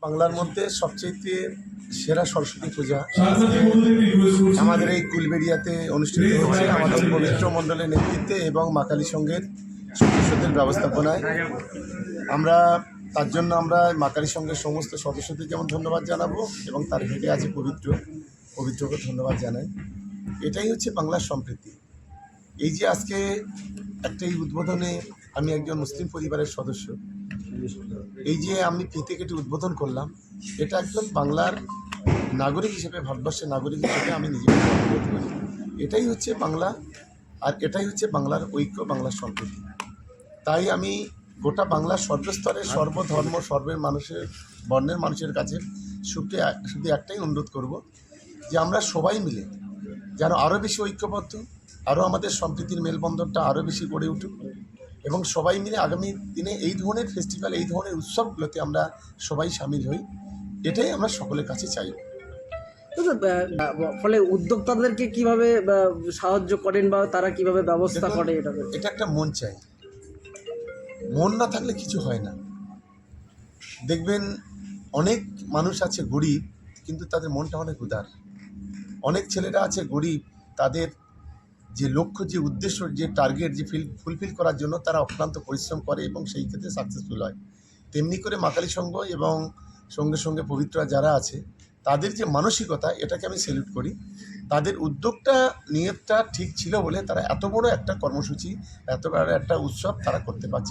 বাংলার মধ্যে সবচেয়ে সেরা সরস্বতী পূজা আমাদের এই কুলবেড়িয়াতে অনুষ্ঠিত হচ্ছে আমাদের পবিত্র মণ্ডলের নেতৃত্বে এবং মা কালী সংঘের সদস্যদের ব্যবস্থাপনায়। তার জন্য আমরা মা কালী সংঘের সমস্ত সদস্যদের যেমন ধন্যবাদ জানাবো এবং তার হেডে আছে পবিত্রকে ধন্যবাদ জানাই। এটাই হচ্ছে বাংলার সম্প্রীতি। এই যে আজকে একটা এই উদ্বোধনে আমি একজন মুসলিম পরিবারের সদস্য, এই যে আমি ফিতে কেটে উদ্বোধন করলাম, এটা একদম বাংলার নাগরিক হিসেবে, ভারতবর্ষের নাগরিক হিসেবে আমি নিজেকে বোধ করি। এটাই হচ্ছে বাংলা, আর এটাই হচ্ছে বাংলার ঐক্য, বাংলার সম্প্রীতি। তাই আমি গোটা বাংলার সর্বস্তরের সর্বধর্ম মানুষের বর্ণের মানুষের কাছে শুধু একটাই অনুরোধ করব যে আমরা সবাই মিলে যেন আরও বেশি ঐক্যবদ্ধ, আরও আমাদের সম্প্রীতির মেলবন্ধনটা আরও বেশি গড়ে উঠুক এবং সবাই মিলে আগামী দিনে এই ধরনের ফেস্টিভ্যাল, এই ধরনের উৎসবগুলোতে আমরা সবাই সামিল হই। এটাই আমরা সকলের কাছে চাই। ফলে উদ্যোক্তাদেরকে কিভাবে সাহায্য করেন বা তারা কিভাবে ব্যবস্থা করে? এটা একটা মন চাই, মন না থাকলে কিছু হয় না। দেখবেন অনেক মানুষ আছে গরিব, কিন্তু তাদের মনটা অনেক উদার। অনেক ছেলেরা আছে গরিব, তাদের যে লক্ষ্য, যে উদ্দেশ্য, যে টার্গেট, যে ফুলফিল করার জন্য তারা অক্লান্ত পরিশ্রম করে এবং সেই ক্ষেত্রে সাকসেসফুল হয়। তেমনি করে মা কালী সংঘ এবং সঙ্গে সঙ্গে পবিত্রা যারা আছে, তাদের যে মানসিকতা, এটাকে আমি স্যালুট করি। তাদের উদ্যোগটা, নিয়তটা ঠিক ছিল বলে তারা এত বড় একটা কর্মসূচি, এত বড় একটা উৎসব তারা করতে পারছে।